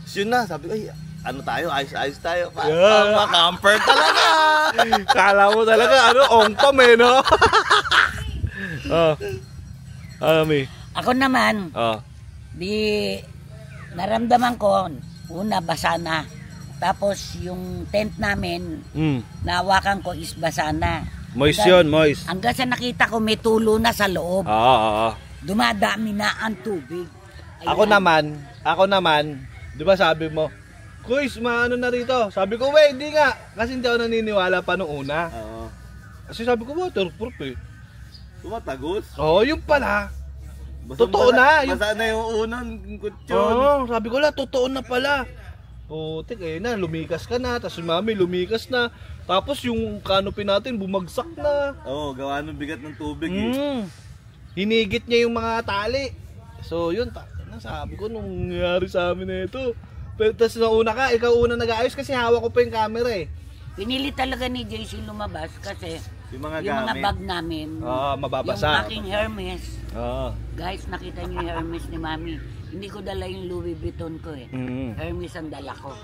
So, yun na, sabi ko, ay, ano tayo, ayos tayo. Camper talaga. Kala mo talaga, ongpam eh, no? Mi? Ako naman, Oh. di naramdaman ko, una basa na. Tapos yung tent namin, nahawakan ko is basa na. Moist yun, moist. Hanggang sa nakita ko may tulo na sa loob. Oo. Dumadami na ang tubig. Ako naman, di ba sabi mo, Kuys, maano na rito? Sabi ko, hindi nga. Kasi hindi ako naniniwala pa nung una. Oo. Kasi sabi ko, waterproof eh. Tumatagos. Oo, yun pala. Totoo na. Basa na yung unang kutsyon. Oo, sabi ko totoo na pala. Putik eh na, lumikas ka na. Tapos si Mami lumikas na. Tapos yung canopy natin bumagsak na. Oo, gawa ng bigat ng tubig eh. Hinigit niya yung mga tali. So yun, sabi ko nung nangyari sa amin na ito. Tapos nauna ka, ikaw una nag-aayos kasi hawak ko pa yung camera eh. Pinili talaga ni JC lumabas kasi Yung mga yung mga gamit. bag namin, Mababasa. yung aking Hermes. Guys, Nakita niyo yung Hermes ni Mami. Hindi ko dala yung Louis Vuitton ko eh. Hermes ang dala ko.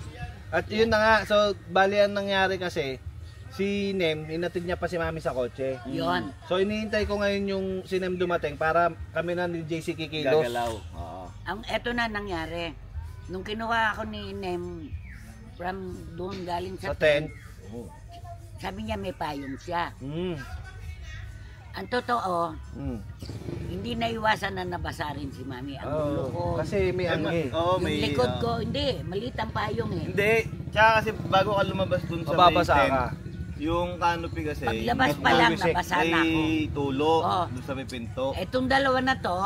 At yun na nga, so bali ang nangyari kasi, si Nem, hinatid niya pa si Mami sa kotse. Yun. So inihintay ko ngayon yung si Nem dumating para kami na ni JC kikilos. Gagalaw. Oo. Eto na nangyari. Nung kinuha ako ni Nem from doon galing Sa sa tent. sabi niya may payong siya. Ang totoo, Mm. hindi naiwasan na nabasa rin si Mami. Ang ulo ko. Kasi may anggi. Oo, Yung may... likod ko, hindi. Maliit ang payong eh. Hindi. Tsaka kasi bago ka lumabas dun sa Mababasa may tent, ka. yung canopy kasi, Paglabas pa lang, Bisik. nabasa na ako. may tulo Oo. dun sa may pinto. Etong dalawa na to,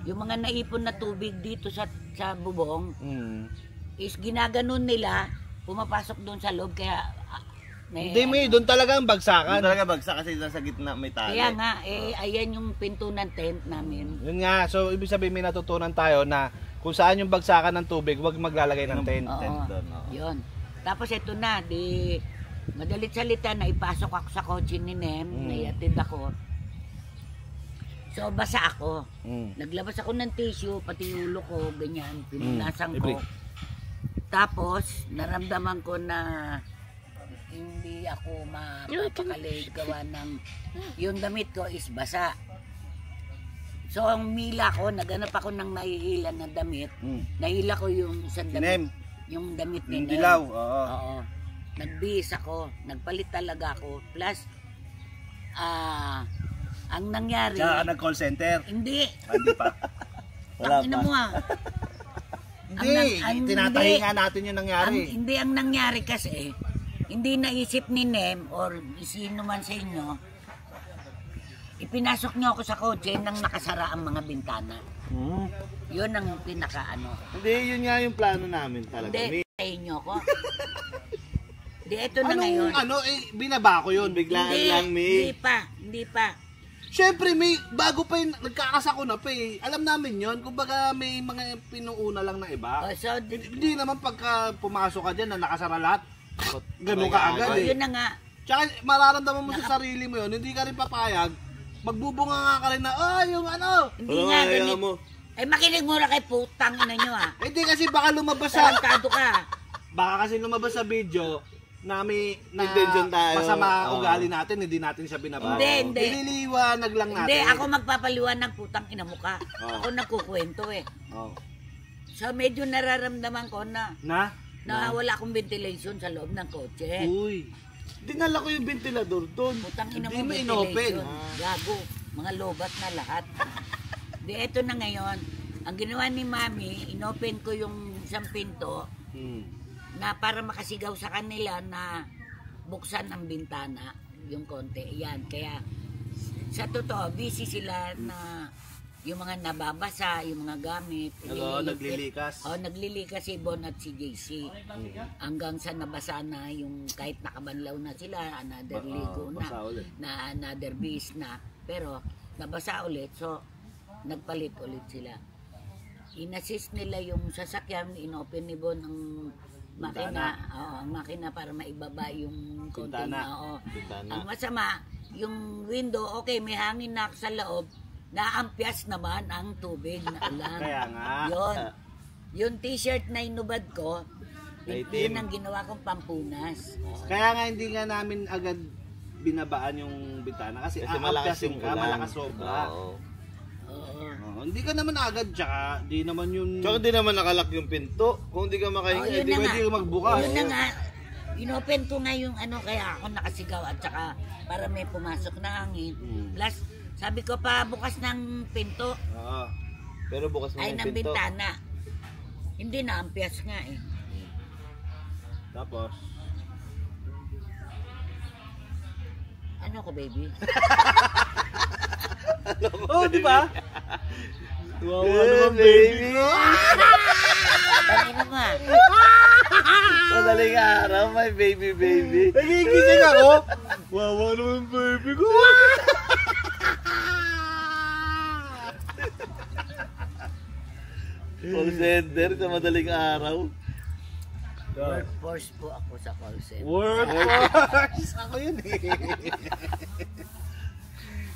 yung mga naipon na tubig dito sa bubong, Mm. is ginaganon nila, pumapasok doon sa loob, kaya Hindi, may doon talaga ang bagsakan. Doon talaga bagsak kasi nasa gitna may tali. Kaya nga, ayan yung pinto ng tent namin. Yun nga, so ibig sabihin may natutunan tayo na kung saan yung bagsakan ng tubig, huwag maglalagay ng tent. Oo, tent doon, oo. yun. Tapos ito na, di madalit salita na ipasok ako sa kotse ni Nem, naiatid ako. So basa ako. Mm. Naglabas ako ng tissue, pati yung ulo ko, ganyan, pinunasan libre. ko. Tapos, naramdaman ko na hindi ako mapapakali gawa ng yung damit ko is basa. So, ang mila ko, naganap ako ng nahihila na damit. Nahila ko yung isang damit. Nem. Yung damit ni Yung Nem. dilaw, oo. Oo. Nagbihis ako, nagpalit talaga ako. Plus, ang nangyari, Tsaka nag-call center. hindi. Hindi pa. Wala Tangina pa. mo ah. Hindi, tinatahi nga natin yung nangyari. Hindi ang nangyari kasi, hindi naisip ni Nem or sino man sa inyo, ipinasok niyo ako sa kotse nang nakasara ang mga bintana. Yun ang pinaka-ano. Hindi, yun nga yung plano namin talaga. Hindi, May- tayo niyo ako. Hindi, ito na ngayon. Binaba ko yun. Biglaan Hindi, lang, May. hindi pa. Siyempre, may bago pa yun, nagkakasako na pa eh. Alam namin yun, kumbaga may mga pinuuna lang na iba. Oh, so, Hindi naman pagka pumasok ka dyan na nakasara lahat, ganun ka agad eh. yun na nga. Tsaka mararamdaman mo sa sarili mo yun, hindi ka rin papayag, magbubunga nga ka rin na, yung ano. Hindi Wala nga, nga, ayaw ganit. mo. Ay, makinig muna kay putang ina nyo ah. Hindi kasi baka lumabas sa, Tarantado ka. baka kasi lumabas sa video, na may na Intention tayo. masama Oo. ugali natin, hindi natin siya binaba. Hindi. Nililiwanag lang natin. Hindi, ako magpapaliwanag putang ina mo ka. Ako nagkukwento eh. Oh. So medyo nararamdaman ko na Na? wala akong ventilation sa loob ng kotse. Uy. Dinala ko yung ventilador doon. Putang ina Hindi mo mo inopen. ventilation. Gago. Mga lobat na lahat. Di eto na ngayon. Ang ginawa ni Mami, inopen ko yung isang pinto na para makasigaw sa kanila na buksan ang bintana, yung konti. Yan, kaya sa totoo, busy sila na yung mga nababasa, yung mga gamit. Oo, naglilikas. Oo, naglilikas si Bon at si JC. Hanggang sa nabasa na yung kahit nakabanlaw na sila, another ligo na, basa ulit. na another bis na. Pero nabasa ulit, so nagpalit ulit sila. In-assist nila yung sasakyan, inopen ni Bon ang makina, ang makina para maibaba yung konting Bintana. Bintana. Ang masama, yung window, okay, may hangin na sa loob, naampias naman ang tubig na ulan. Kaya nga. Yun. Yung t-shirt na inubad ko, Itim. yun ang ginawa kong pampunas. Kaya nga hindi nga namin agad binabaan yung bintana kasi malakas aampiasin yung ka, ulan. malakas sobra. Oo. Oo. Oo, hindi ka naman agad, tsaka di naman yun. Tsaka di naman nakalak yung pinto. Kung di ka makahinga, Oh, yun di na ba nga. Pwede ka magbukas. Yun na nga. Inopen ko nga yung ano, kaya ako nakasigaw at saka para may pumasok na hangin. Plus, sabi ko pa bukas ng pinto Oo. Pero bukas mo ay yung ng pinto. bintana. Hindi na, ampias nga eh. Tapos, Ano ko, baby? oh, di ba? Wow, naman, baby. Tangin na nga. Madaling araw, my baby. Nagigising ako. Wawa naman baby ko. Call center sa madaling araw. Workforce po ako sa call center. Workforce. Ako yun eh.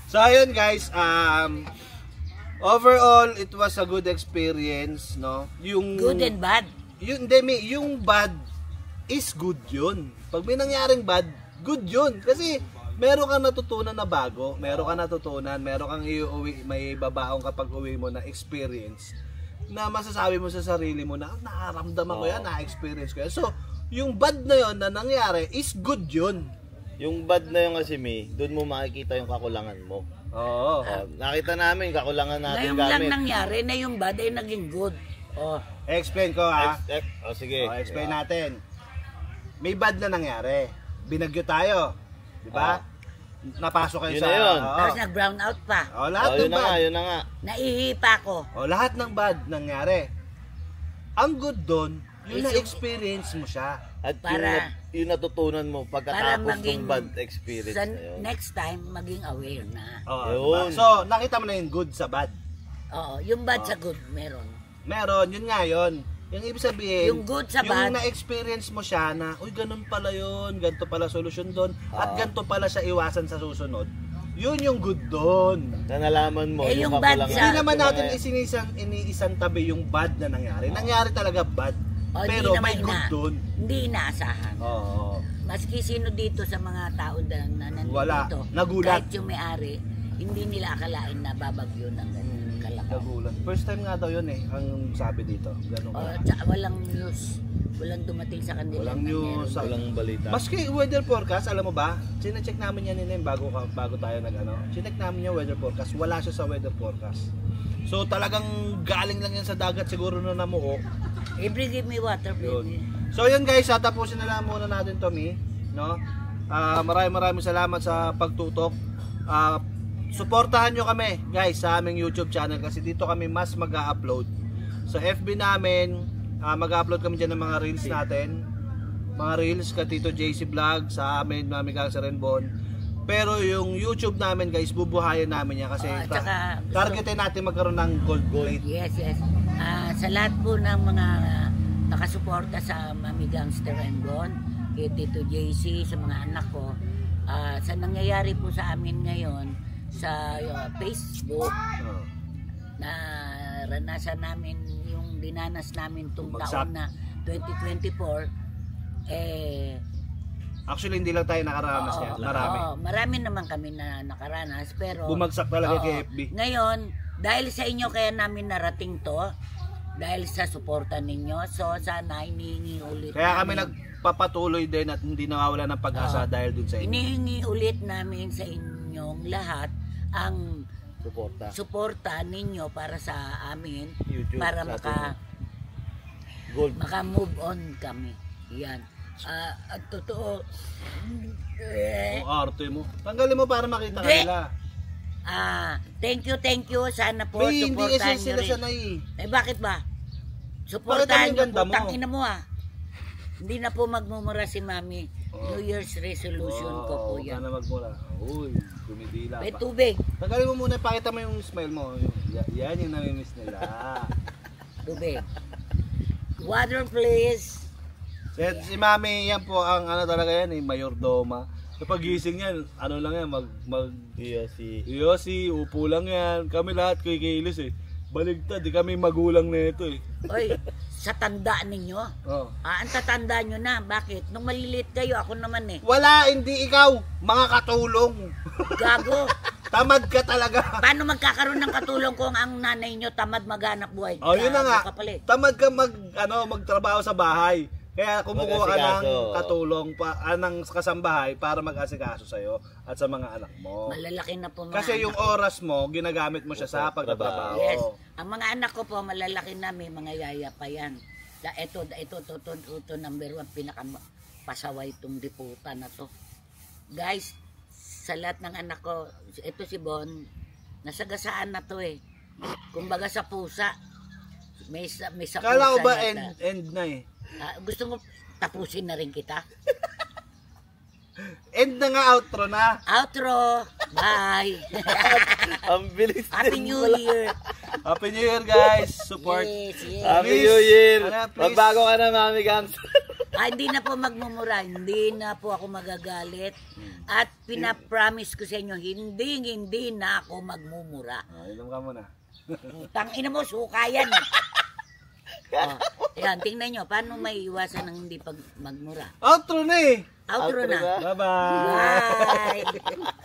So ayun guys, overall it was a good experience, no? Yung Good and bad. yung bad is good yun. Pag may nangyaring bad, good yun. Kasi meron kang natutunan na bago, meron kang natutunan, meron kang iuwi, may babaong kapag uwi mo na experience na masasabi mo sa sarili mo na nakaramdaman ko yan, na-experience ko yan. So, yung bad na yun na nangyari is good yun. Yung bad na yung kasi May, doon mo makikita yung kakulangan mo. Oo. Nakita namin yung kakulangan natin Ngayon lang gamit. nangyari na yung bad ay naging good. Oh, Explain ko ha. Sige. Explain natin. May bad na nangyari. Binagyo tayo. Di ba? Napasok kayo Yun sa... na yun. Oo. tapos nag-brown out pa. Lahat Yun ng na nga, bad. yun na nga. Naihipa ko. Lahat ng bad nangyari. Ang good doon, yung Is na-experience mo siya. At Para- yung natutunan mo Para pagkatapos maging ng bad experience sa na yun. next time maging aware na. Oo, Yun. diba? So, nakita mo na yung good sa bad. Oo, yung bad sa good meron. Meron, yun nga yun. Yung ibig sabihin, Yung good sa yung bad. na-experience mo siya na, uy, ganun pala yun, ganito pala solusyon doon, at ganito pala siya iwasan sa susunod. Yun yung good doon. Na nalaman mo, Eh, yung bad kakulangan. Hindi sa- naman yung natin mga- iniisang tabi yung bad na nangyari. Nangyari talaga bad. O, Pero hindi may naman good doon. Hindi inaasahan. Oo. Maski sino dito sa mga tao na nandito, Wala. Nagulat. kahit yung may-ari, hindi nila akalain na babagyo ng ganun kalakaw. Nagulat. First time nga daw yun ang sabi dito. Ganun O, ka. tsaka walang news. Walang dumating sa kanila. Walang na news. meron. Walang balita. Maski weather forecast, alam mo ba? Sinecheck namin yan nila bago tayo Sinecheck namin yung weather forecast. Wala siya sa weather forecast. So talagang galing lang yan sa dagat siguro na namuo. Every give me water, baby. So yun guys, tapusin na lang muna natin to, no? Maraming salamat sa pagtutok. Suportahan nyo kami guys sa aming YouTube channel kasi dito kami mas mag-upload. Sa FB namin, mag-upload kami dyan ng mga reels natin. Mga reels ka Tito JC Vlog sa amin, Mami Gang sa Renbon. Pero yung YouTube namin guys, bubuhayin namin yan kasi At saka, targetin natin magkaroon ng gold plate. Yes. Sa lahat po ng mga nakasuporta sa Mami Gangster and Gone, kay Tito JC, sa mga anak ko, sa nangyayari po sa amin ngayon sa Facebook, na ranasan namin yung dinanas namin itong Bumagsak. taon na 2024, Actually hindi lang tayo nakaranas yan, marami. marami naman kami na nakaranas, pero Bumagsak talaga Oo. kay FB. Ngayon, dahil sa inyo kaya namin narating to, dahil sa suporta ninyo, so sana hinihingi ulit Kaya kami namin- nagpapatuloy din at hindi nawawala ng pag-asa dahil dun sa inyo. hinihingi ulit namin sa inyong lahat ang Suporta. suporta ninyo para sa amin, YouTube, para sa Gold. maka-move on kami. Yan. At totoo, Ang arte mo. Tanggalin mo para makita Hindi. kanila. thank you. Sana po May hindi suportahan kasi nyo sila rin. sanay. Bakit ba? Bakit Suportahan ang nyo ganda po, mo? tangina mo Hindi na po magmumura si Mami. New Year's resolution ko po Huwag ka yan. na magmula. Uy, kumidila May pa. tubig. Tanggalin mo muna, pakita mo yung smile mo. Yan yung namimiss nila. Tubig. Water please. Si Mami, yan po ang ano talaga yan, mayordoma. Kapag gising yan, ano lang yan, si upo lang yan. Kami lahat kikilos Baligtad, di kami magulang na ito Oy, sa tanda ninyo. Oh. Ang tatanda nyo na. Bakit? Nung maliliit kayo, ako naman Wala, hindi ikaw, mga katulong. Gago. Tamad ka talaga. Paano magkakaroon ng katulong kung ang nanay nyo tamad maghanap buhay? Oh, yun na nga. Gago ka pala. Tamad ka magtrabaho sa bahay. Kaya kumukuha ka ng Mag-asikaso. katulong ng kasambahay para mag-asikaso sa'yo at sa mga anak mo. Malalaki na po mga Kasi yung anak ko. oras mo, ginagamit mo siya sa pagtatrabaho. Yes. Ang mga anak ko po, malalaki na, may mga yaya pa yan. Ito, number 1, pinakapasaway itong diputa na to. Guys, sa lahat ng anak ko, ito si Bon, nasagasaan na to Kumbaga sa pusa. May sa pusa. Kala ko ba yata. end na Gusto mo tapusin na rin kita? End na nga, outro na. Outro! Bye! Ang bilis Happy din New pala. Year! Happy New Year guys. Support. Yes. Happy Please. New Year. Please. Magbago ka na, Mami Gams. Hindi na po magmumura, hindi na po ako magagalit. At pinapromise ko sa inyo, hindi na ako magmumura. Inom ka muna. Tangina mo, suka yan. Ayan, tingnan nyo, paano may iwasan ng hindi magmura? Outro na Outro na. Bye-bye. Bye!